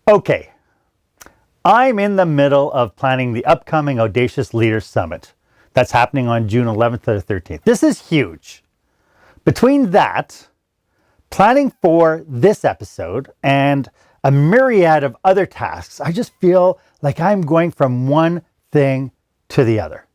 Okay, I'm in the middle of planning the upcoming Audacious Leaders Summit that's happening on June 11th to the 13th. This is huge. Between that, planning for this episode, and a myriad of other tasks, I just feel like I'm going from one thing to the other.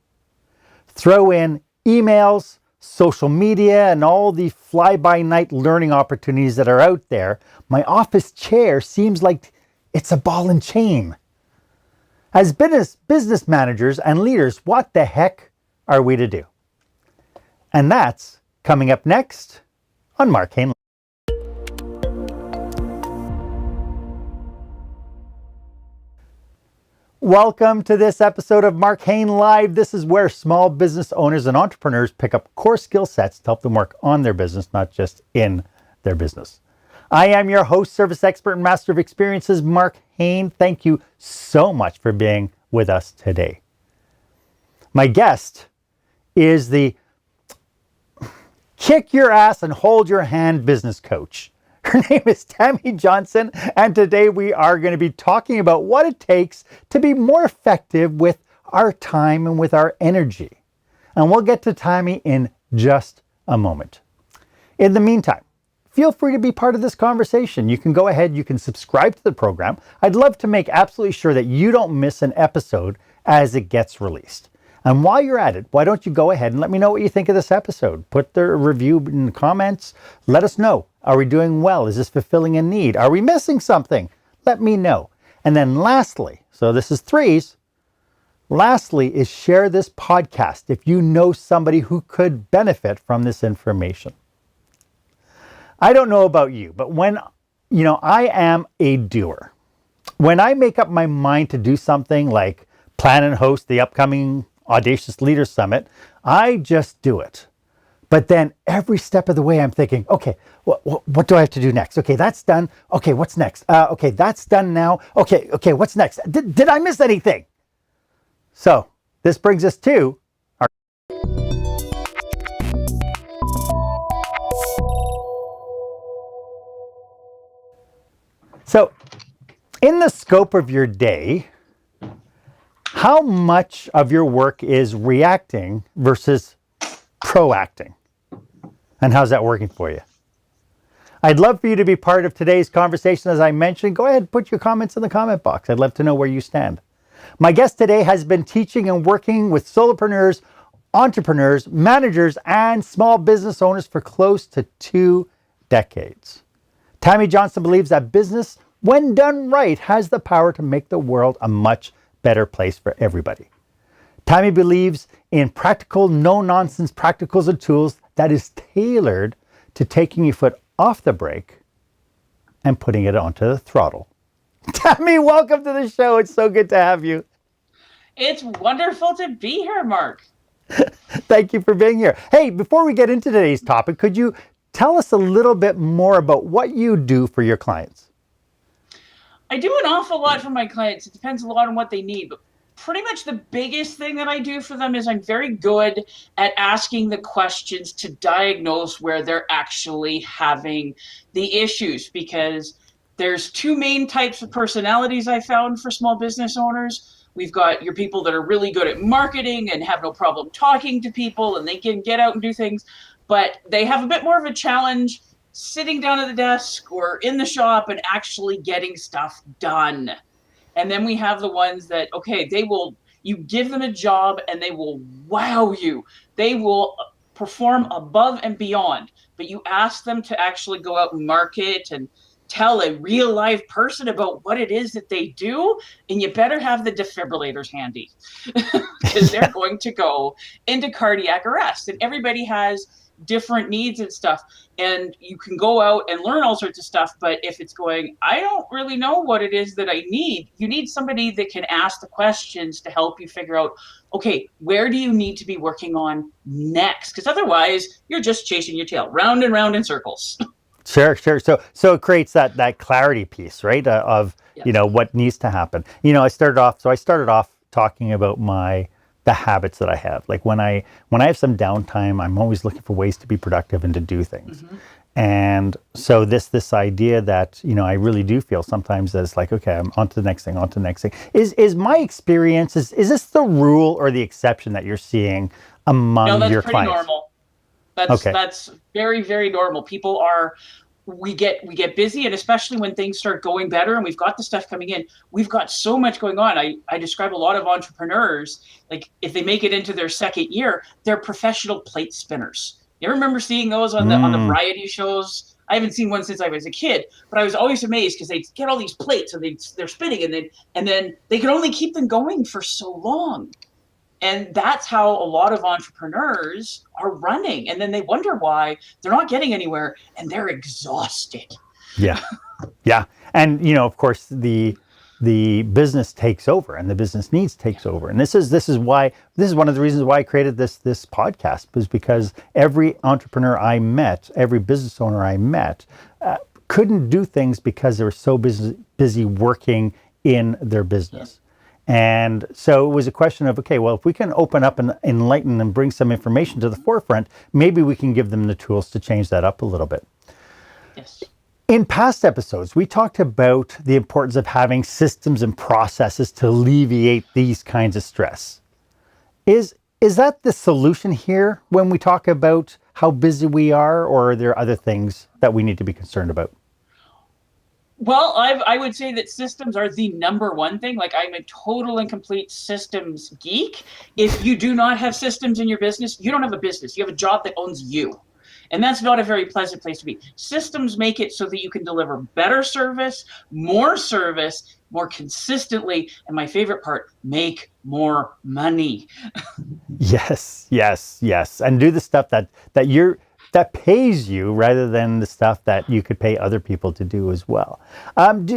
Throw in emails, social media, and all the fly-by-night learning opportunities that are out there. My office chair seems like it's a ball and chain. As business managers and leaders, what the heck are we to do? And that's coming up next on Marc, Haine. Welcome to this episode of Marc, Haine Live. This is where small business owners and entrepreneurs pick up core skill sets to help them work on their business, not just in their business. I am your host, service expert, and master of experiences, Marc Haine. Thank you so much for being with us today. My guest is the kick your ass and hold your hand business coach. Her name is Tammy Johnston, and today we are going to be talking about what it takes to be more effective with our time and with our energy. And we'll get to Tammy in just a moment. In the meantime, feel free to be part of this conversation. You can go ahead, you can subscribe to the program. I'd love to make absolutely sure that you don't miss an episode as it gets released. And while you're at it, why don't you go ahead and let me know what you think of this episode. Put the review in the comments. Let us know. Are we doing well? Is this fulfilling a need? Are we missing something? Let me know. And then lastly, so this is threes, lastly is share this podcast if you know somebody who could benefit from this information. I don't know about you, but when, I am a doer. When I make up my mind to do something like plan and host the upcoming Audacious Leaders Summit, I just do it. But then every step of the way I'm thinking, okay, what do I have to do next? Okay, that's done. Okay, what's next? Okay, that's done now. Okay, what's next? Did I miss anything? So this brings us to our... So in the scope of your day, how much of your work is reacting versus proacting? And how's that working for you? I'd love for you to be part of today's conversation. As I mentioned, go ahead and put your comments in the comment box. I'd love to know where you stand. My guest today has been teaching and working with solopreneurs, entrepreneurs, managers, and small business owners for close to 2 decades. Tammy Johnston believes that business, when done right, has the power to make the world a much better place for everybody. Tammy believes in practical, no-nonsense practicals and tools that is tailored to taking your foot off the brake and putting it onto the throttle. Tammy, welcome to the show. It's so good to have you. It's wonderful to be here, Marc. Thank you for being here. Hey, before we get into today's topic, could you tell us a little bit more about what you do for your clients? I do an awful lot for my clients. It depends a lot on what they need, but pretty much the biggest thing that I do for them is I'm very good at asking the questions to diagnose where they're actually having the issues, because there's 2 main types of personalities I found for small business owners. We've got your people that are really good at marketing and have no problem talking to people, and they can get out and do things, but they have a bit more of a challenge sitting down at the desk or in the shop and actually getting stuff done. And then we have the ones that, okay, you give them a job and they will wow you. They will perform above and beyond, but you ask them to actually go out and market and tell a real live person about what it is that they do, and you better have the defibrillators handy because they're going to go into cardiac arrest, and everybody has different needs and stuff, and you can go out and learn all sorts of stuff, but if it's going, I don't really know what it is that I need, you need somebody that can ask the questions to help you figure out, okay, where do you need to be working on next? Because otherwise you're just chasing your tail round and round in circles. Sure. So it creates that clarity piece, right? Of, yes, what needs to happen. I started off talking about the habits that I have. Like when I have some downtime, I'm always looking for ways to be productive and to do things. Mm-hmm. And so this idea that, I really do feel sometimes that it's like, okay, I'm on to the next thing, on to the next thing. Is my experience, is this the rule or the exception that you're seeing No, among that's your pretty clients? normal. That's Okay. that's very, very normal. People are we get busy, and especially when things start going better and we've got the stuff coming in, we've got so much going on. I describe a lot of entrepreneurs, like if they make it into their second year, they're professional plate spinners. You ever remember seeing those on the Mm, variety shows? I haven't seen one since I was a kid, but I was always amazed because they get all these plates and they're spinning, and then they can only keep them going for so long. And that's how a lot of entrepreneurs are running. And then they wonder why they're not getting anywhere and they're exhausted. yeah. Yeah. And of course the business takes over and the business needs takes over. And this is one of the reasons why I created this podcast, was because every entrepreneur I met, every business owner I met, couldn't do things because they were so busy working in their business. And so it was a question of, okay, well, if we can open up and enlighten and bring some information to the forefront, maybe we can give them the tools to change that up a little bit. Yes. In past episodes, we talked about the importance of having systems and processes to alleviate these kinds of stress. Is that the solution here when we talk about how busy we are, or are there other things that we need to be concerned about? Well, I would say that systems are the number one thing. Like, I'm a total and complete systems geek. If you do not have systems in your business, you don't have a business. You have a job that owns you. And that's not a very pleasant place to be. Systems make it so that you can deliver better service, more consistently, and my favorite part, make more money. Yes, yes, yes. And do the stuff that pays you, rather than the stuff that you could pay other people to do as well.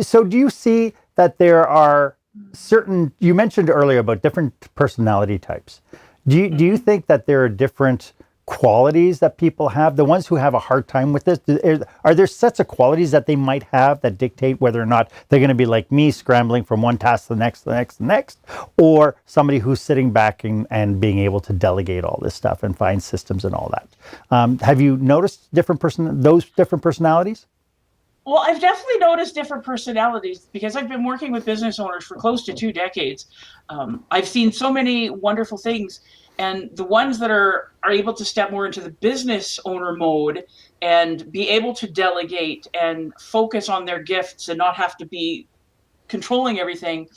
So do you see that there are certain, you mentioned earlier about different personality types. Do you think that there are different qualities that people have? The ones who have a hard time with this, are there sets of qualities that they might have that dictate whether or not they're going to be like me, scrambling from one task to the next, the next, or somebody who's sitting back and being able to delegate all this stuff and find systems and all that? Have you noticed those different personalities? Well, I've definitely noticed different personalities because I've been working with business owners for close to 2 decades. I've seen so many wonderful things, and the ones that are able to step more into the business owner mode and be able to delegate and focus on their gifts and not have to be controlling everything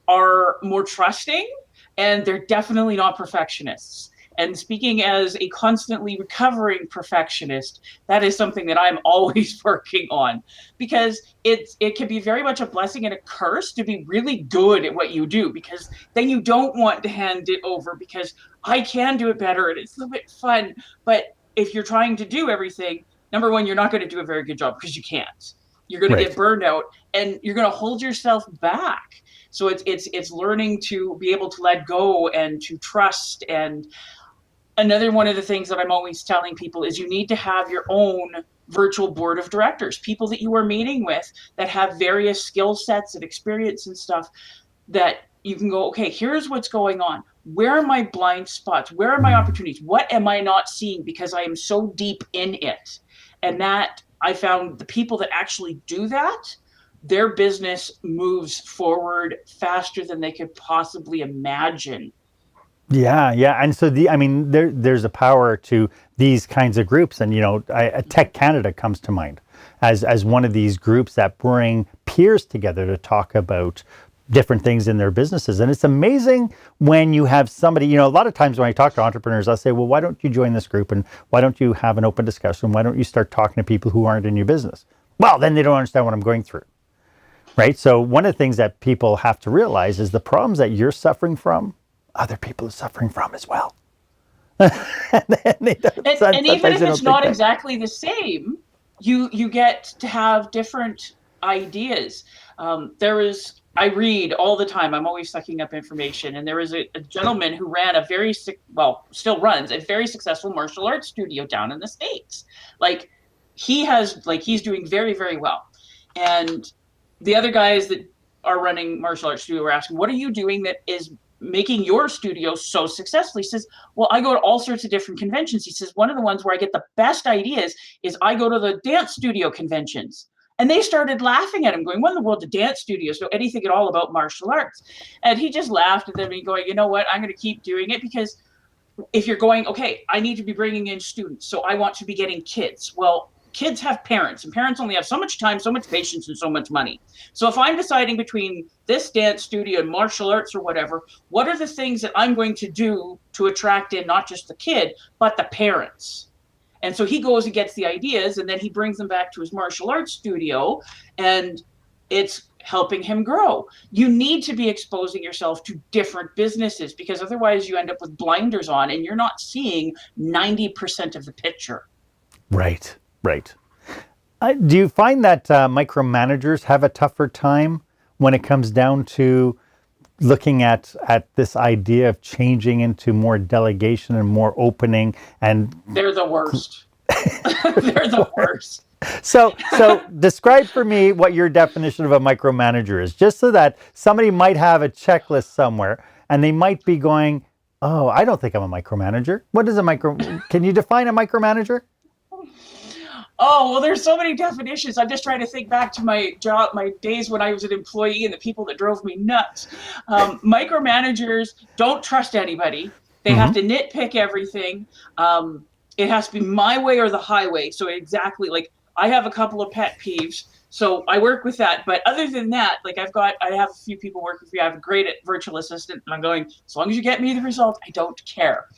are more trusting, and they're definitely not perfectionists. And speaking as a constantly recovering perfectionist, that is something that I'm always working on, because it can be very much a blessing and a curse to be really good at what you do, because then you don't want to hand it over because I can do it better and it's a little bit fun. But if you're trying to do everything, number one, you're not going to do a very good job because you can't. You're going to get Right. burned out and you're going to hold yourself back. So it's learning to be able to let go and to trust. And another one of the things that I'm always telling people is you need to have your own virtual board of directors, people that you are meeting with that have various skill sets and experience and stuff, that you can go, okay, here's what's going on. Where are my blind spots? Where are my opportunities? What am I not seeing because I am so deep in it? And that, I found the people that actually do that, their business moves forward faster than they could possibly imagine. Yeah, yeah, and so there's a power to these kinds of groups, and Tech Canada comes to mind as one of these groups that bring peers together to talk about different things in their businesses. And it's amazing when you have somebody, a lot of times when I talk to entrepreneurs, I'll say, well, why don't you join this group, and why don't you have an open discussion? Why don't you start talking to people who aren't in your business? Well, then they don't understand what I'm going through. Right? So one of the things that people have to realize is the problems that you're suffering from, other people are suffering from as well. and And even sometimes if they it's don't think not that. exactly the same, you get to have different ideas. I read all the time. I'm always sucking up information. And there was a gentleman who ran still runs a very successful martial arts studio down in the States. He's doing very, very well. And the other guys that are running martial arts studio were asking, what are you doing that is making your studio so successful. He says, well, I go to all sorts of different conventions. He says, one of the ones where I get the best ideas is I go to the dance studio conventions. And they started laughing at him, going, what in the world do dance studios know anything at all about martial arts? And he just laughed at them and going, you know what, I'm going to keep doing it, because if you're going, okay, I need to be bringing in students, so I want to be getting kids. Well, kids have parents, and parents only have so much time, so much patience, and so much money. So if I'm deciding between this dance studio and martial arts or whatever, what are the things that I'm going to do to attract in not just the kid, but the parents? And so he goes and gets the ideas, and then he brings them back to his martial arts studio, and it's helping him grow. You need to be exposing yourself to different businesses, because otherwise you end up with blinders on and you're not seeing 90% of the picture. Right, right. Do you find that micromanagers have a tougher time when it comes down to looking at this idea of changing into more delegation and more opening? And they're the worst. They're the worst. So describe for me what your definition of a micromanager is, just so that somebody might have a checklist somewhere and they might be going, oh, I don't think I'm a micromanager. What is can you define a micromanager? Oh, well, there's so many definitions. I'm just trying to think back to my job, my days when I was an employee, and the people that drove me nuts. Micromanagers don't trust anybody. They have to nitpick everything. It has to be my way or the highway. So exactly, like, I have a couple of pet peeves, so I work with that. But other than that, like, I have a few people working for me. I have a great virtual assistant, and I'm going, as long as you get me the result, I don't care.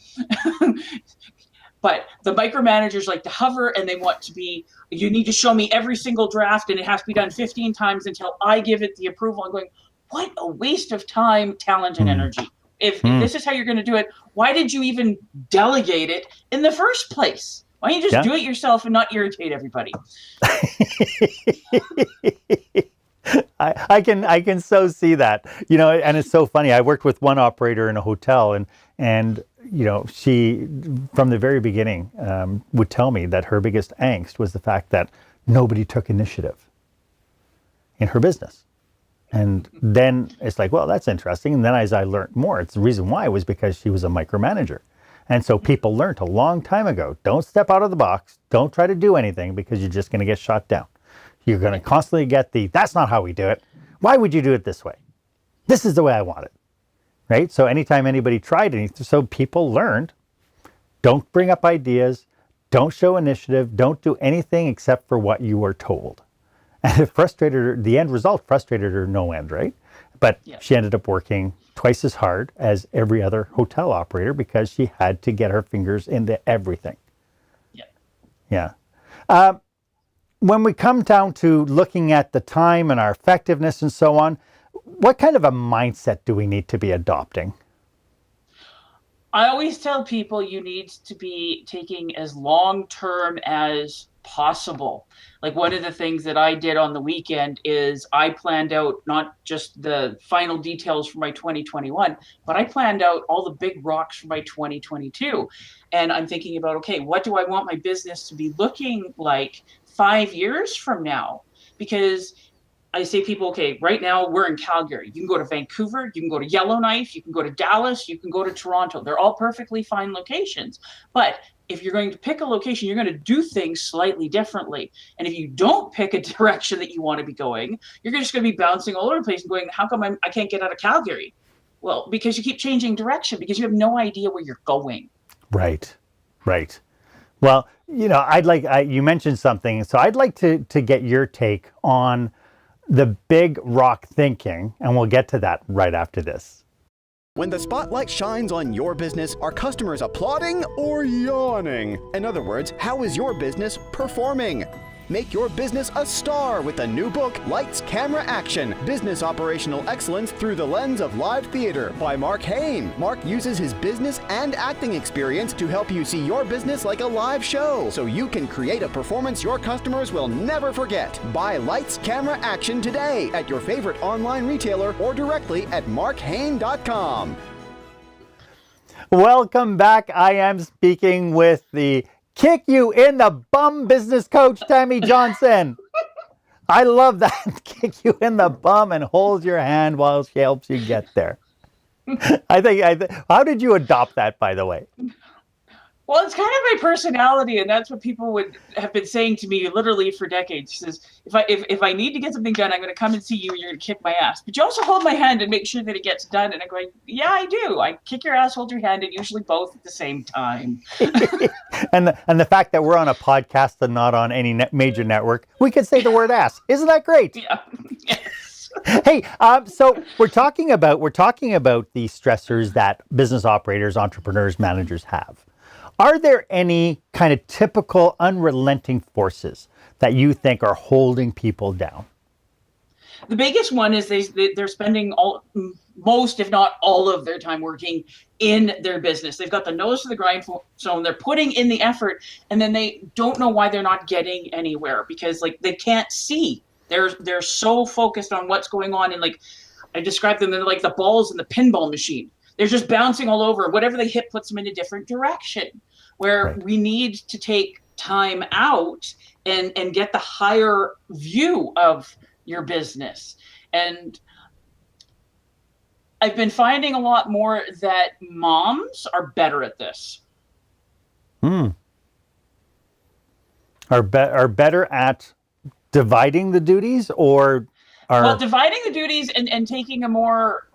But the micromanagers like to hover, and they want to be, you need to show me every single draft, and it has to be done 15 times until I give it the approval. I'm going, what a waste of time, talent, and energy. If this is how you're going to do it, why did you even delegate it in the first place? Why don't you just do it yourself and not irritate everybody? I can so see that, and it's so funny. I worked with one operator in a hotel, and she, from the very beginning, would tell me that her biggest angst was the fact that nobody took initiative in her business. And then it's like, well, that's interesting. And then as I learned more, it's the reason why was because she was a micromanager. And so people learned a long time ago, don't step out of the box, don't try to do anything, because you're just going to get shot down. You're going to constantly get that's not how we do it. Why would you do it this way? This is the way I want it. Right? So anytime anybody tried anything, so people learned, don't bring up ideas, don't show initiative, don't do anything except for what you were told. And it frustrated her, the end result frustrated her no end, right? But she ended up working twice as hard as every other hotel operator because she had to get her fingers into everything. Yeah. When we come down to looking at the time and our effectiveness and so on, what kind of a mindset do we need to be adopting? I always tell people you need to be taking as long-term as possible. Like, one of the things that I did on the weekend is I planned out not just the final details for my 2021, but I planned out all the big rocks for my 2022. And I'm thinking about, okay, what do I want my business to be looking like 5 years from now? Because I say people, okay, right now we're in Calgary. You can go to Vancouver, you can go to Yellowknife, you can go to Dallas, you can go to Toronto. They're all perfectly fine locations. But if you're going to pick a location, you're going to do things slightly differently. And if you don't pick a direction that you want to be going, you're just going to be bouncing all over the place and going, how come I can't get out of Calgary? Well, because you keep changing direction, because you have no idea where you're going. Right. Well, you mentioned something, so I'd like to get your take on the big rock thinking, and we'll get to that right after this. When the spotlight shines on your business, are customers applauding or yawning? In other words, how is your business performing? Make your business a star with the new book, Lights, Camera, Action, Business Operational Excellence Through the Lens of Live Theater by Marc Haine. Marc uses his business and acting experience to help you see your business like a live show, so you can create a performance your customers will never forget. Buy Lights, Camera, Action today at your favorite online retailer or directly at marchaine.com. Welcome back. I am speaking with the kick you in the bum business coach, Tammy Johnston. I love that. Kick you in the bum and holds your hand while she helps you get there. How did you adopt that, by the way? Well, it's kind of my personality, and that's what people would have been saying to me literally for decades. She says, if I need to get something done, I'm going to come and see you, and you're going to kick my ass. But you also hold my hand and make sure that it gets done. And I'm going, yeah, I do. I kick your ass, hold your hand, and usually both at the same time. And the fact that we're on a podcast and not on any major network, we can say the word ass. Isn't that great? Yeah. Yes. Hey, so we're talking about the stressors that business operators, entrepreneurs, managers have. Are there any kind of typical unrelenting forces that you think are holding people down? The biggest one is they're spending most, if not all, of their time working in their business. They've got the nose to the grindstone. They're putting in the effort, and then they don't know why they're not getting anywhere because they can't see. They're so focused on what's going on, and I describe them, they're like the balls in the pinball machine. They're just bouncing all over. Whatever they hit puts them in a different direction. Where we need to take time out and get the higher view of your business. And I've been finding a lot more that moms are better at this. Are better at dividing the duties, or well, dividing the duties and taking a more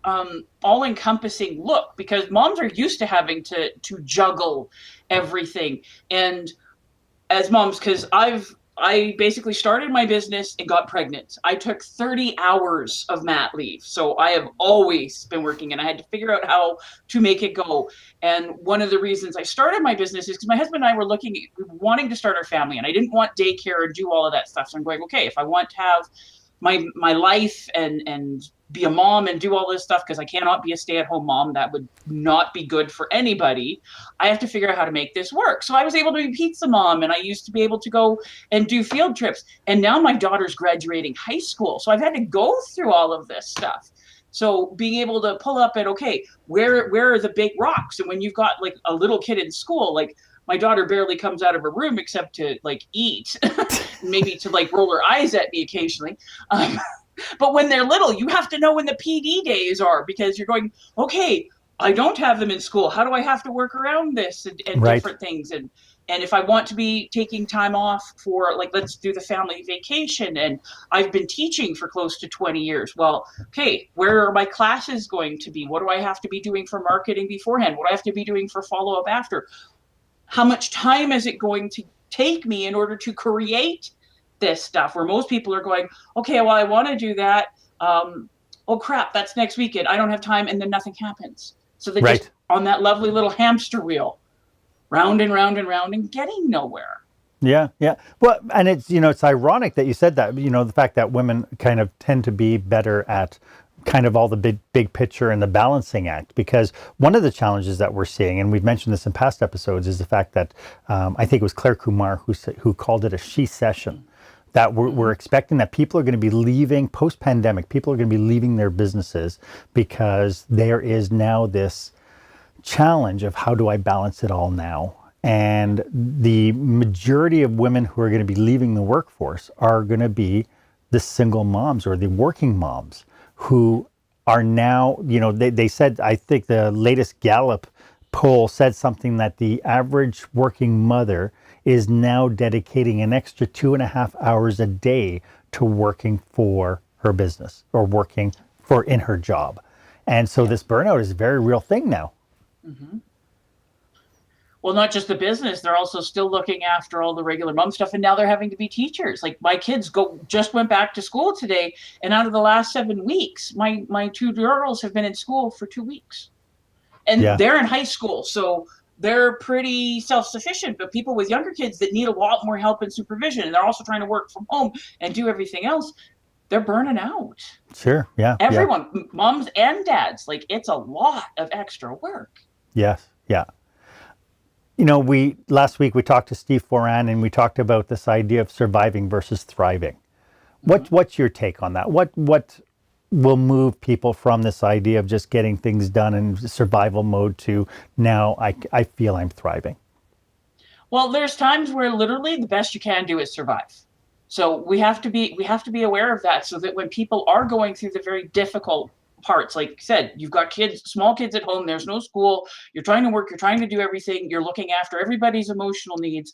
all-encompassing look, because moms are used to having to juggle everything. And as moms, because I basically started my business and got pregnant. I took 30 hours of mat leave. So I have always been working, and I had to figure out how to make it go. And one of the reasons I started my business is because my husband and I were wanting to start our family, and I didn't want daycare and do all of that stuff. So I'm going, okay, if I want to have my life and be a mom and do all this stuff, because I cannot be a stay-at-home mom. That would not be good for anybody. I have to figure out how to make this work. So I was able to be pizza mom, and I used to be able to go and do field trips. And now my daughter's graduating high school. So I've had to go through all of this stuff. So being able to pull up at, okay, where are the big rocks? And when you've got a little kid in school, my daughter barely comes out of her room except to eat, maybe to roll her eyes at me occasionally. But when they're little, you have to know when the PD days are, because you're going, okay, I don't have them in school. How do I have to work around this and right. different things? And if I want to be taking time off for let's do the family vacation. And I've been teaching for close to 20 years. Well, okay, where are my classes going to be? What do I have to be doing for marketing beforehand? What do I have to be doing for follow-up after? How much time is it going to take me in order to create this stuff? Where most people are going, okay, well, I want to do that. Oh crap, that's next weekend. I don't have time, and then nothing happens. So they're just on that lovely little hamster wheel, round and round and round, and getting nowhere. Yeah. Well, and it's it's ironic that you said that. The fact that women kind of tend to be better at kind of all the big picture and the balancing act, because one of the challenges that we're seeing, and we've mentioned this in past episodes, is the fact that I think it was Claire Kumar who called it a she session, that we're expecting that people are going to be leaving post-pandemic. People are going to be leaving their businesses because there is now this challenge of how do I balance it all now? And the majority of women who are going to be leaving the workforce are going to be the single moms or the working moms, who are now, they said, I think the latest Gallup poll said something that the average working mother is now dedicating an extra 2.5 hours a day to working for her business or working in her job. And so this burnout is a very real thing now. Mm-hmm. Well, not just the business, they're also still looking after all the regular mom stuff. And now they're having to be teachers. My kids just went back to school today. And out of the last 7 weeks, my 2 girls have been in school for 2 weeks. And they're in high school. So they're pretty self-sufficient. But people with younger kids that need a lot more help and supervision, and they're also trying to work from home and do everything else, they're burning out. Sure. Yeah. Everyone, moms and dads, it's a lot of extra work. Yes. Yeah. Last week we talked to Steve Foran, and we talked about this idea of surviving versus thriving. What's your take on that? What will move people from this idea of just getting things done in survival mode to now I feel I'm thriving? Well, there's times where literally the best you can do is survive. So we have to be aware of that, so that when people are going through the very difficult parts. Like I said, you've got kids, small kids at home, there's no school, you're trying to work, you're trying to do everything, you're looking after everybody's emotional needs.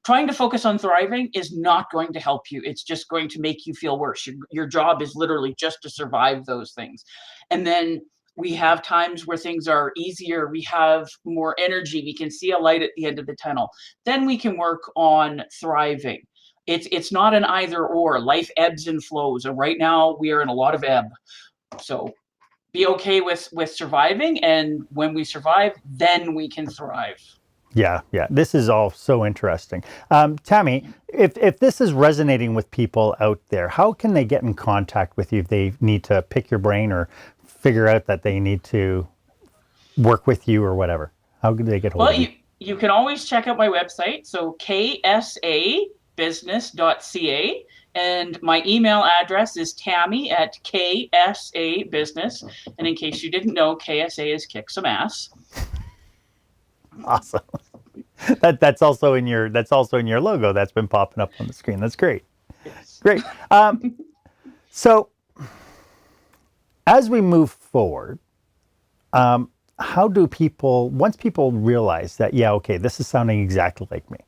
Trying to focus on thriving is not going to help you. It's just going to make you feel worse. Your job is literally just to survive those things. And then we have times where things are easier. We have more energy. We can see a light at the end of the tunnel. Then we can work on thriving. It's not an either or. Life ebbs and flows. And right now we are in a lot of ebb. So be okay with surviving. And when we survive, then we can thrive. Yeah. This is all so interesting. Tammy, if this is resonating with people out there, how can they get in contact with you if they need to pick your brain or figure out that they need to work with you or whatever? How can they get hold of you? Well, you can always check out my website. So ksabusiness.ca. And my email address is tammy@ksabusiness. And in case you didn't know, KSA is kick some ass. Awesome. That's also in your logo that's been popping up on the screen. That's great. Yes. Great. So as we move forward, how do people, once people realize that, yeah, okay, this is sounding exactly like me,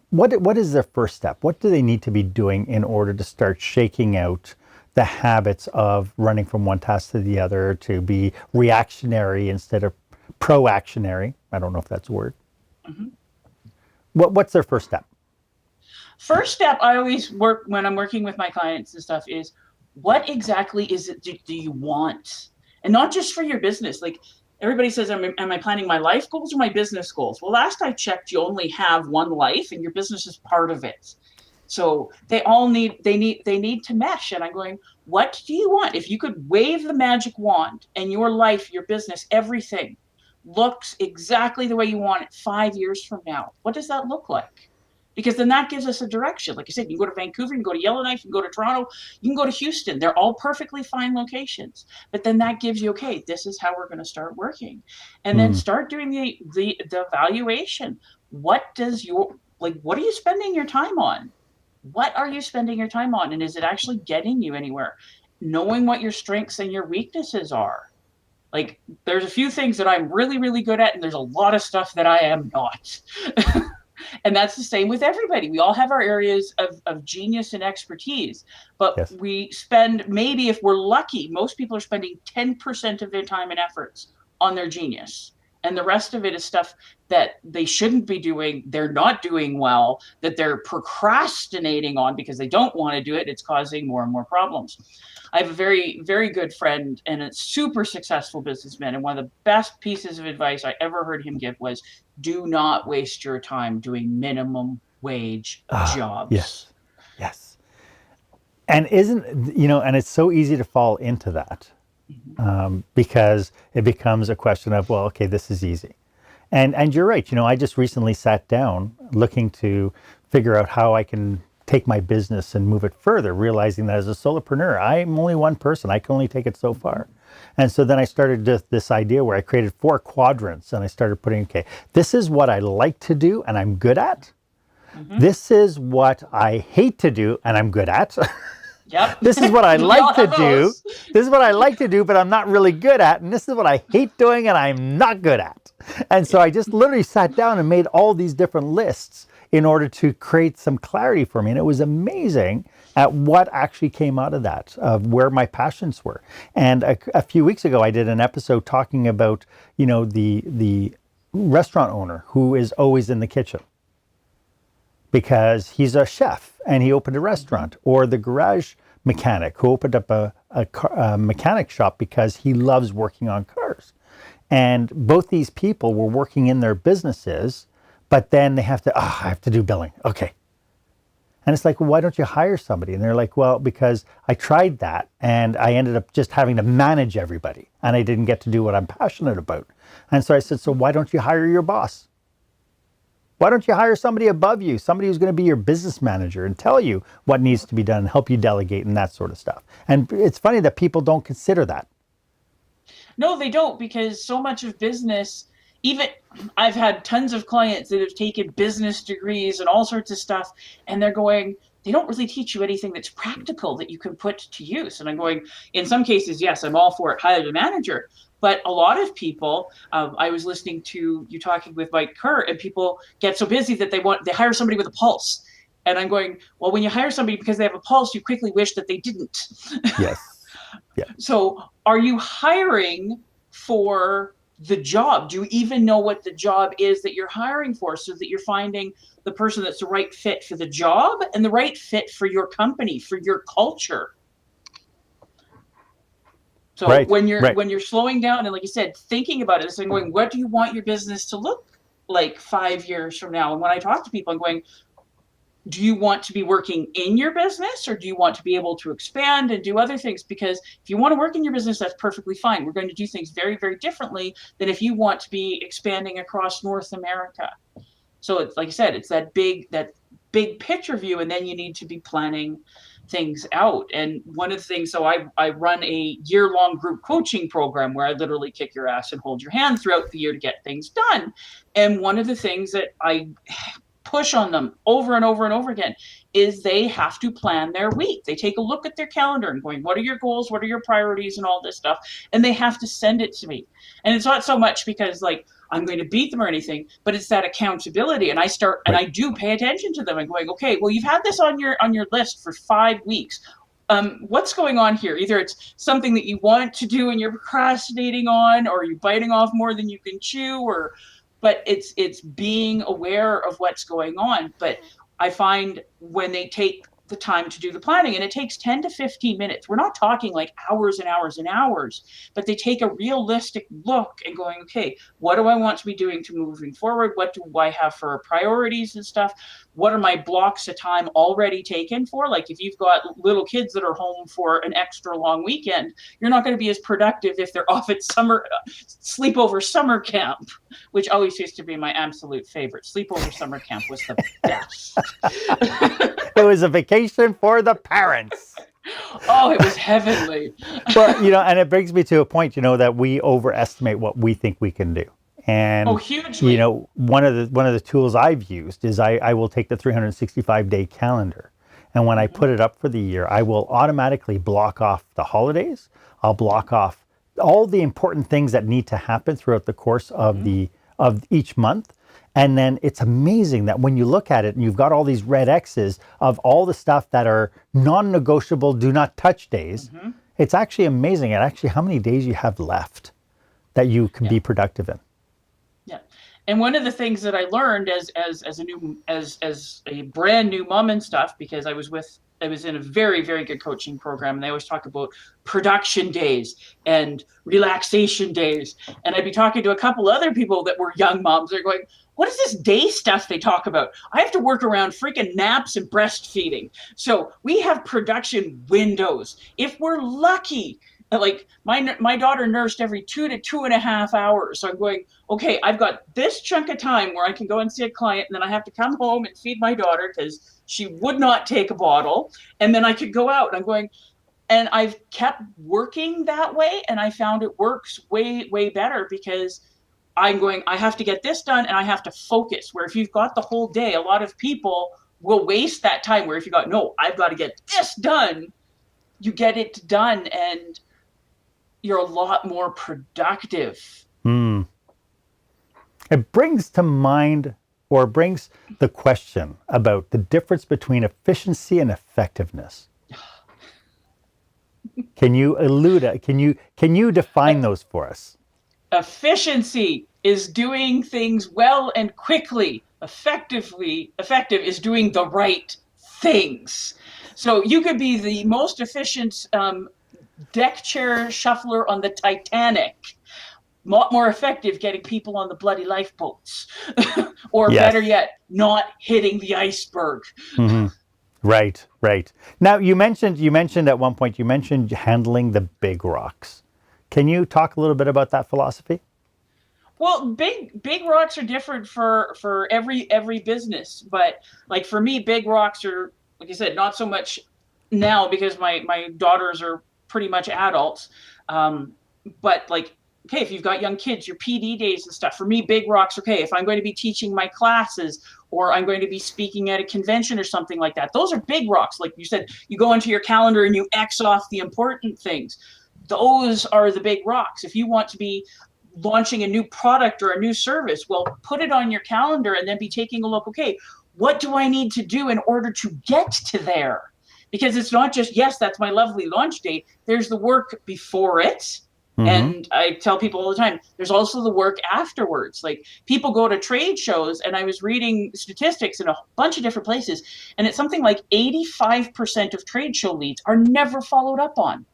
what is their first step? What do they need to be doing in order to start shaking out the habits of running from one task to the other, to be reactionary instead of proactionary? I don't know if that's a word. Mm-hmm. What's their first step? First step, I always work when I'm working with my clients and stuff is, what exactly is it do you want? And not just for your business. Like everybody says, am I planning my life goals or my business goals? Well, last I checked, you only have one life and your business is part of it. So they need to mesh. And I'm going, what do you want? If you could wave the magic wand and your life, your business, everything looks exactly the way you want it 5 years from now, what does that look like? Because then that gives us a direction. Like I said, you can go to Vancouver, you can go to Yellowknife, you can go to Toronto, you can go to Houston. They're all perfectly fine locations. But then that gives you, okay, this is how we're going to start working. And then start doing the evaluation. What are you spending your time on? What are you spending your time on? And is it actually getting you anywhere? Knowing what your strengths and your weaknesses are. Like, there's a few things that I'm really, really good at, and there's a lot of stuff that I am not. And that's the same with everybody. We all have our areas of genius and expertise, but yes, we spend, maybe if we're lucky, most people are spending 10% of their time and efforts on their genius. And the rest of it is stuff that they shouldn't be doing, they're not doing well, that they're procrastinating on because they don't want to do it. It's causing more and more problems. I have a very, very good friend and a super successful businessman. And one of the best pieces of advice I ever heard him give was, do not waste your time doing minimum wage jobs. Yes. And and it's so easy to fall into that. Because it becomes a question of, well, okay, this is easy. And you're right. I just recently sat down looking to figure out how I can take my business and move it further, realizing that as a solopreneur, I'm only one person. I can only take it so far. And so then I started this idea where I created 4 quadrants, and I started putting, okay, this is what I like to do and I'm good at. Mm-hmm. This is what I hate to do and I'm good at. Yep. This is what I like to do. This is what I like to do, but I'm not really good at. And this is what I hate doing and I'm not good at. And so I just literally sat down and made all these different lists in order to create some clarity for me. And it was amazing at what actually came out of that, of where my passions were. And a few weeks ago, I did an episode talking about, the restaurant owner who is always in the kitchen because he's a chef and he opened a restaurant, or the garage mechanic who opened up a mechanic shop because he loves working on cars. And both these people were working in their businesses, but then they have to, I have to do billing. Okay. And it's like, well, why don't you hire somebody? And they're like, well, because I tried that and I ended up just having to manage everybody and I didn't get to do what I'm passionate about. And so I said, so why don't you hire your boss? Why don't you hire somebody above you, somebody who's going to be your business manager and tell you what needs to be done, help you delegate and that sort of stuff? And it's funny that people don't consider that. No, they don't, because so much of business, even I've had tons of clients that have taken business degrees and all sorts of stuff, and they're going, they don't really teach you anything that's practical that you can put to use. And I'm going, in some cases, yes, I'm all for it, hire the manager. But a lot of people, I was listening to you talking with Mike Kerr, and people get so busy that they hire somebody with a pulse. And I'm going, well, when you hire somebody because they have a pulse, you quickly wish that they didn't. Yes. Yeah. So are you hiring for the job? Do you even know what the job is that you're hiring for, so that you're finding the person that's the right fit for the job and the right fit for your company, for your culture? So when you're slowing down and, like you said, thinking about it and going, what do you want your business to look like 5 years from now? And when I talk to people, I'm going, do you want to be working in your business, or do you want to be able to expand and do other things? Because if you want to work in your business, that's perfectly fine. We're going to do things very, very differently than if you want to be expanding across North America. So it's, like I said, it's that big picture view, and then you need to be planning things out. And one of the things, so I run a year-long group coaching program where I literally kick your ass and hold your hand throughout the year to get things done. And one of the things that I push on them over and over and over again is they have to plan their week. They take a look at their calendar and going, what are your goals? What are your priorities and all this stuff? And they have to send it to me. And it's not so much because, like, I'm going to beat them or anything, but it's that accountability. And I do pay attention to them and going, okay, well, you've had this on your list for 5 weeks. What's going on here? Either it's something that you want to do and you're procrastinating on, or you're biting off more than you can chew, but it's being aware of what's going on. But I find when they take the time to do the planning, and it takes 10 to 15 minutes. We're not talking like hours and hours and hours, but they take a realistic look and going, okay, what do I want to be doing to moving forward? What do I have for priorities and stuff? What are my blocks of time already taken for? Like, if you've got little kids that are home for an extra long weekend, you're not going to be as productive if they're off at sleepover summer camp, which always used to be my absolute favorite. Sleepover summer camp was the best. It was a vacation for the parents. Oh, it was heavenly. But, and it brings me to a point, that we overestimate what we think we can do. And, hugely. one of the tools I've used is I will take the 365-day calendar. And when I put it up for the year, I will automatically block off the holidays. I'll block off all the important things that need to happen throughout the course of of each month. And then it's amazing that when you look at it and you've got all these red X's of all the stuff that are non-negotiable, do not touch days, it's actually amazing at actually how many days you have left that you can be productive in. Yeah. And one of the things that I learned as a brand new mom and stuff, because I was in a very, very good coaching program, and they always talk about production days and relaxation days. And I'd be talking to a couple other people that were young moms. They're going, what is this day stuff they talk about? I have to work around freaking naps and breastfeeding. So we have production windows. If we're lucky, like my daughter nursed every 2 to 2.5 hours. So I'm going, okay, I've got this chunk of time where I can go and see a client, and then I have to come home and feed my daughter because she would not take a bottle. And then I could go out. And I'm going, and I've kept working that way, and I found it works way, way better because I'm going, I have to get this done and I have to focus. Where if you've got the whole day, a lot of people will waste that time. Where if you got, no, I've got to get this done, you get it done and you're a lot more productive. It brings to mind, or brings the question about the difference between efficiency and effectiveness. Can you can you define those for us? Efficiency is doing things well and quickly. Effective is doing the right things. So you could be the most efficient deck chair shuffler on the Titanic, more effective getting people on the bloody lifeboats, or better yet, not hitting the iceberg. Right. Now you mentioned at one point, handling the big rocks. Can you talk a little bit about that philosophy? Well, big rocks are different for every business, but like for me, big rocks are, like I said, not so much now because my daughters are pretty much adults. But like okay, if you've got young kids, your PD days and stuff. For me, big rocks, okay, if I'm going to be teaching my classes or I'm going to be speaking at a convention or something like that, those are big rocks. Like you said, you go into your calendar and you X off the important things. Those are the big rocks. If you want to be launching a new product or a new service, well, put it on your calendar and then be taking a look, okay, what do I need to do in order to get to there? Because it's not just, yes, that's my lovely launch date. There's the work before it. And I tell people all the time, there's also the work afterwards. Like people go to trade shows, and I was reading statistics in a bunch of different places, and it's something like 85% of trade show leads are never followed up on.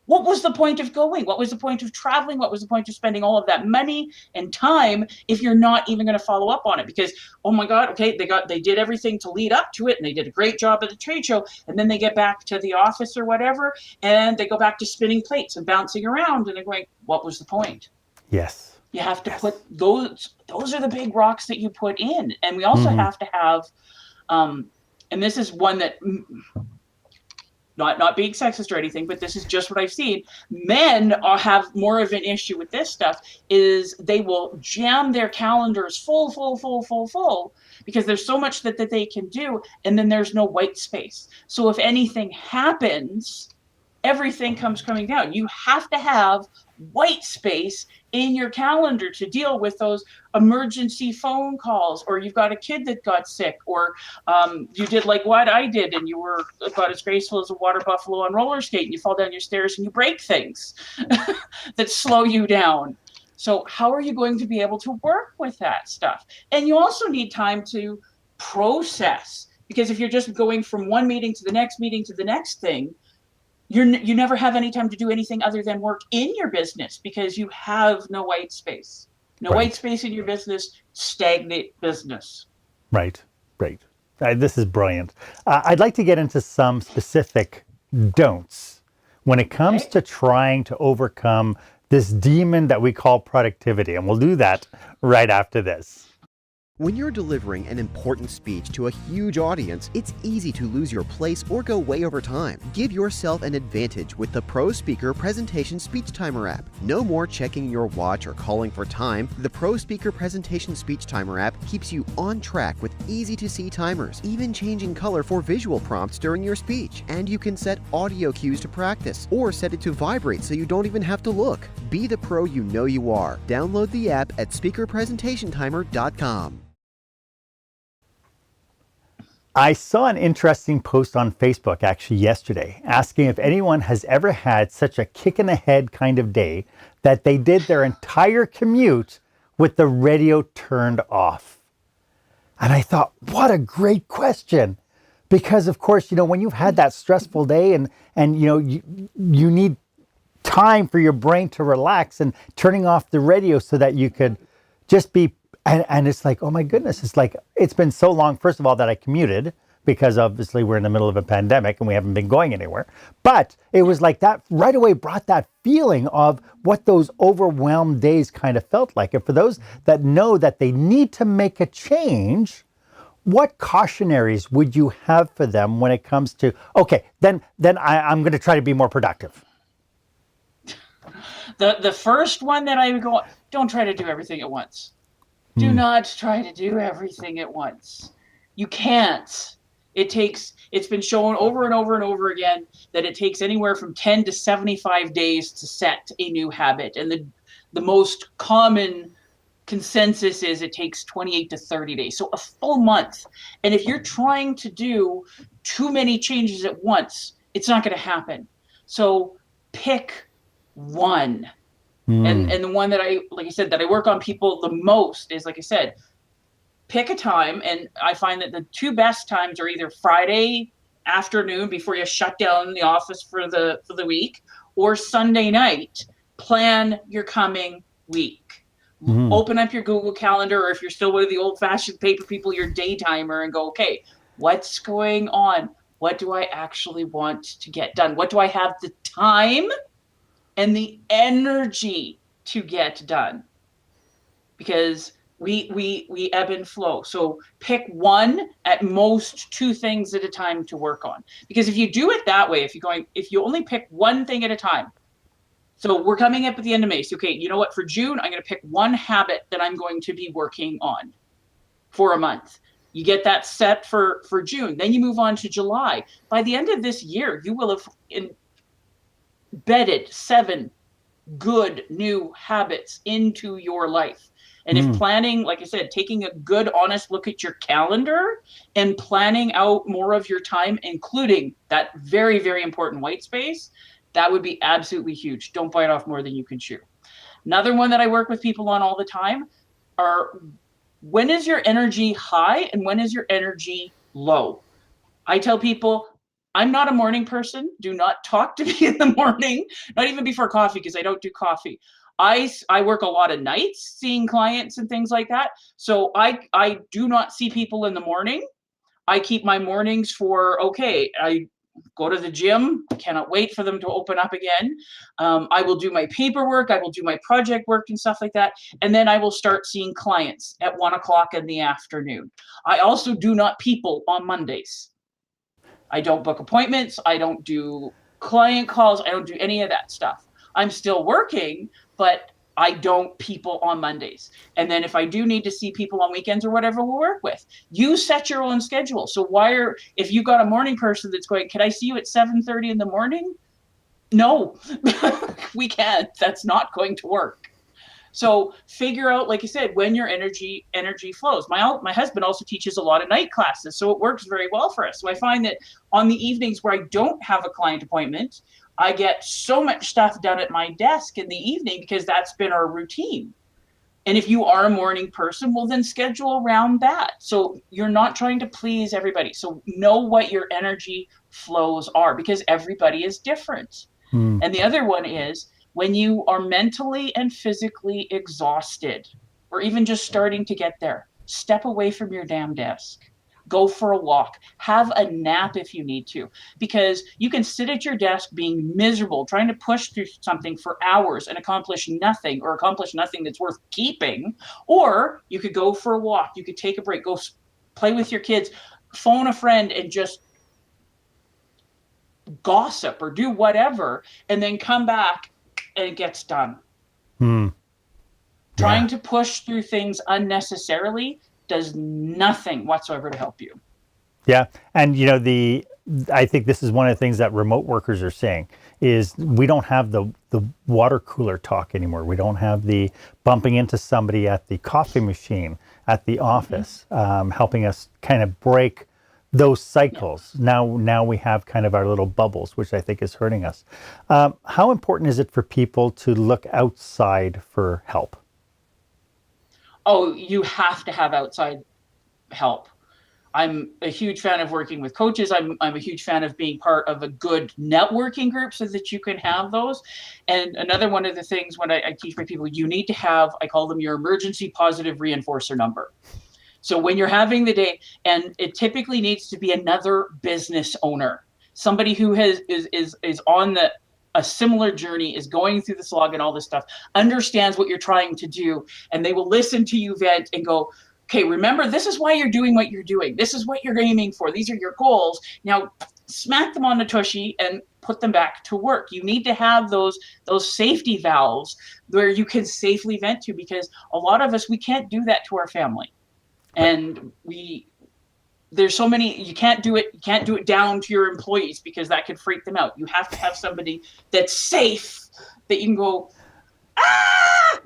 What was the point of going? What was the point of traveling? What was the point of spending all of that money and time if you're not even going to follow up on it? Because, oh my God, okay, they did everything to lead up to it, and they did a great job at the trade show, and then they get back to the office or whatever, and they go back to spinning plates and bouncing around, and they're going, what was the point? Yes. You have to put those are the big rocks that you put in. And we also have to have, and this is one that, not being sexist or anything, but this is just what I've seen. Men have more of an issue with this stuff, is they will jam their calendars full, because there's so much that they can do, and then there's no white space. So if anything happens, everything comes coming down. You have to have white space in your calendar to deal with those emergency phone calls, or you've got a kid that got sick, or you did like what I did, and you were about as graceful as a water buffalo on roller skate, and you fall down your stairs and you break things that slow you down. So how are you going to be able to work with that stuff? And you also need time to process, because if you're just going from one meeting to the next meeting to the next thing, you never have any time to do anything other than work in your business, because you have no white space. No white space in your business, stagnate business. Right. This is brilliant. I'd like to get into some specific don'ts when it comes to trying to overcome this demon that we call productivity. And we'll do that right after this. When you're delivering an important speech to a huge audience, it's easy to lose your place or go way over time. Give yourself an advantage with the Pro Speaker Presentation Speech Timer app. No more checking your watch or calling for time. The Pro Speaker Presentation Speech Timer app keeps you on track with easy-to-see timers, even changing color for visual prompts during your speech. And you can set audio cues to practice, or set it to vibrate so you don't even have to look. Be the pro you know you are. Download the app at speakerpresentationtimer.com. I saw an interesting post on Facebook actually yesterday, asking if anyone has ever had such a kick in the head kind of day that they did their entire commute with the radio turned off. And I thought, what a great question. Because of course, when you've had that stressful day and you need time for your brain to relax, and turning off the radio so that you could just be. And it's like, oh my goodness, it's been so long, first of all, that I commuted, because obviously we're in the middle of a pandemic and we haven't been going anywhere. But it was like that right away brought that feeling of what those overwhelmed days kind of felt like. And for those that know that they need to make a change, what cautionaries would you have for them when it comes to, okay, then I'm going to try to be more productive? The first one that I would go, don't try to do everything at once. Do not try to do everything at once. You can't. It's been shown over and over and over again that it takes anywhere from 10 to 75 days to set a new habit. And the most common consensus is it takes 28 to 30 days. So a full month. And if you're trying to do too many changes at once, it's not going to happen. So pick one. And the one that that I work on people the most is, like I said, pick a time. And I find that the two best times are either Friday afternoon before you shut down the office for the week, or Sunday night. Plan your coming week. Open up your Google Calendar, or if you're still one of the old-fashioned paper people, your day timer, and go, okay, what's going on? What do I actually want to get done? What do I have the time and the energy to get done? Because we ebb and flow. So pick one, at most two things at a time to work on. Because if you do it that way, if you only pick one thing at a time, So we're coming up at the end of May. So, okay, you know what? For June, I'm going to pick one habit that I'm going to be working on for a month. You get that set for June. Then you move on to July. By the end of this year, you will have embedded 7 good new habits into your life. And if planning, like I said, taking a good, honest look at your calendar and planning out more of your time, including that very, very important white space, that would be absolutely huge. Don't bite off more than you can chew. Another one that I work with people on all the time are, when is your energy high and when is your energy low? I tell people, I'm not a morning person. Do not talk to me in the morning, not even before coffee, because I don't do coffee. I work a lot of nights seeing clients and things like that. So I do not see people in the morning. I keep my mornings for, okay, I go to the gym. Cannot wait for them to open up again. I will do my paperwork. I will do my project work and stuff like that. And then I will start seeing clients at 1 o'clock in the afternoon. I also do not people on Mondays. I don't book appointments. I don't do client calls. I don't do any of that stuff. I'm still working, but I don't people on Mondays. And then if I do need to see people on weekends or whatever, we'll work with. You set your own schedule. So if you got a morning person that's going, can I see you at 7:30 in the morning? No, we can't. That's not going to work. So figure out, like I said, when your energy flows. My husband also teaches a lot of night classes, so it works very well for us. So I find that on the evenings where I don't have a client appointment, I get so much stuff done at my desk in the evening because that's been our routine. And if you are a morning person, well, then schedule around that. So you're not trying to please everybody. So know what your energy flows are, because everybody is different. And the other one is, when you are mentally and physically exhausted, or even just starting to get there, step away from your damn desk. Go for a walk. Have a nap if you need to, because you can sit at your desk being miserable, trying to push through something for hours and accomplish nothing, or accomplish nothing that's worth keeping. Or you could go for a walk. You could take a break, go play with your kids, phone a friend and just gossip or do whatever, and then come back and it gets done. Trying to push through things unnecessarily does nothing whatsoever to help you. Yeah. And I think this is one of the things that remote workers are saying is we don't have the water cooler talk anymore. We don't have the bumping into somebody at the coffee machine at the office, helping us kind of break those cycles. Now we have kind of our little bubbles, which I think is hurting us. How important is it for people to look outside for help? Oh, you have to have outside help. I'm a huge fan of working with coaches. I'm a huge fan of being part of a good networking group so that you can have those. And another one of the things when I teach my people, you need to have, I call them your emergency positive reinforcer number. So when you're having the day, and it typically needs to be another business owner, somebody who is on a similar journey, is going through the slog and all this stuff, understands what you're trying to do, and they will listen to you vent and go, okay, remember, this is why you're doing what you're doing. This is what you're aiming for. These are your goals. Now smack them on the tushy and put them back to work. You need to have those safety valves where you can safely vent to, because a lot of us, we can't do that to our family. And there's so many, you can't do it down to your employees, because that could freak them out. You have to have somebody that's safe, that you can go, ah!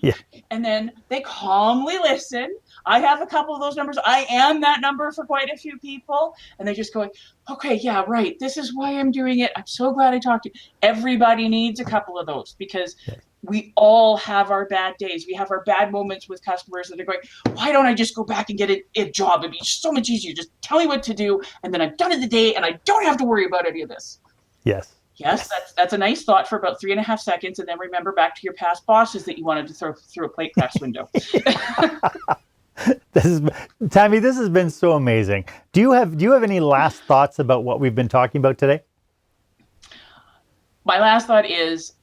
Yeah. And then they calmly listen. I have a couple of those numbers. I am that number for quite a few people. And they're just going, okay, yeah, right. This is why I'm doing it. I'm so glad I talked to you. Everybody needs a couple of those, because we all have our bad days. We have our bad moments with customers that are going, why don't I just go back and get a job? It'd be so much easier. Just tell me what to do, and then I'm done in the day, and I don't have to worry about any of this. Yes, that's a nice thought for about 3.5 seconds, and then remember back to your past bosses that you wanted to throw through a plate glass window. Tammy, this has been so amazing. Do you have any last thoughts about what we've been talking about today? My last thought is,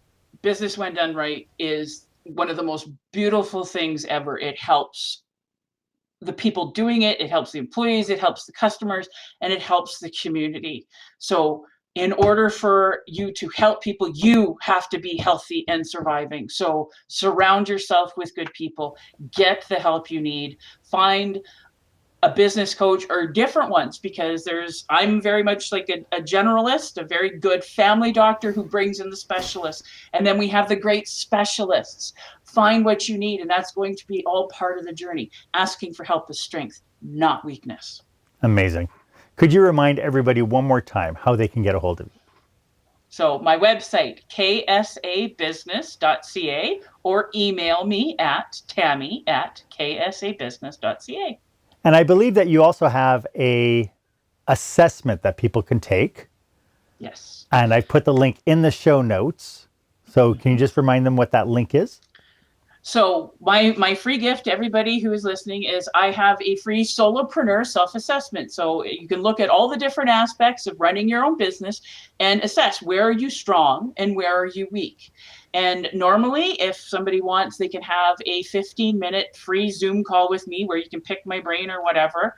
business when done right is one of the most beautiful things ever. It helps the people doing it. It helps the employees. It helps the customers, and it helps the community. So in order for you to help people, you have to be healthy and surviving. So surround yourself with good people, get the help you need, find a business coach or different ones, because I'm very much like a generalist, a very good family doctor who brings in the specialists. And then we have the great specialists. Find what you need, and that's going to be all part of the journey. Asking for help is strength, not weakness. Amazing. Could you remind everybody one more time how they can get a hold of you? So my website, ksabusiness.ca, or email me at tammy@ksabusiness.ca. And I believe that you also have a assessment that people can take. Yes. And I put the link in the show notes. So can you just remind them what that link is? So my free gift to everybody who is listening is I have a free solopreneur self-assessment. So you can look at all the different aspects of running your own business and assess where are you strong and where are you weak. And normally, if somebody wants, they can have a 15-minute free Zoom call with me where you can pick my brain or whatever.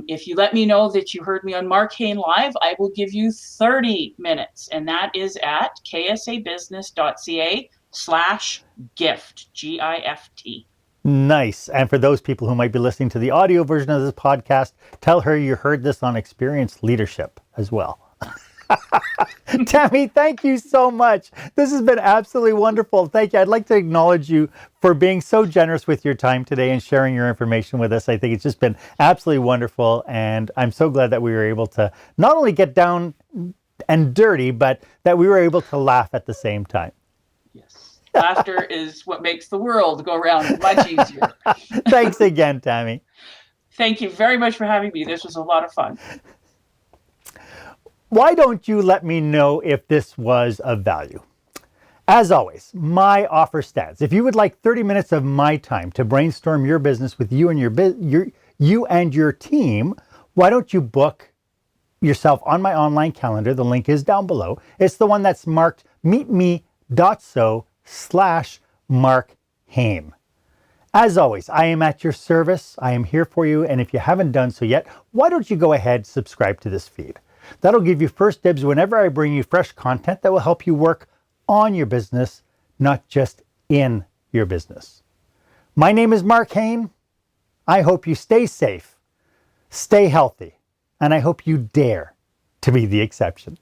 If you let me know that you heard me on Marc Haine Live, I will give you 30 minutes. And that is at ksabusiness.ca/gift, GIFT. Nice. And for those people who might be listening to the audio version of this podcast, tell her you heard this on Experienced Leadership as well. Tammy, thank you so much. This has been absolutely wonderful. Thank you. I'd like to acknowledge you for being so generous with your time today and sharing your information with us. I think it's just been absolutely wonderful. And I'm so glad that we were able to not only get down and dirty, but that we were able to laugh at the same time. Yes. Laughter is what makes the world go round much easier. Thanks again, Tammy. Thank you very much for having me. This was a lot of fun. Why don't you let me know if this was of value? As always, my offer stands. If you would like 30 minutes of my time to brainstorm your business with you and your team, why don't you book yourself on my online calendar? The link is down below. It's the one that's marked meetme.so/Marc Haine. As always, I am at your service. I am here for you. And if you haven't done so yet, why don't you go ahead and subscribe to this feed? That'll give you first dibs whenever I bring you fresh content that will help you work on your business, not just in your business. My name is Marc Haine. I hope you stay safe, stay healthy, and I hope you dare to be the exception.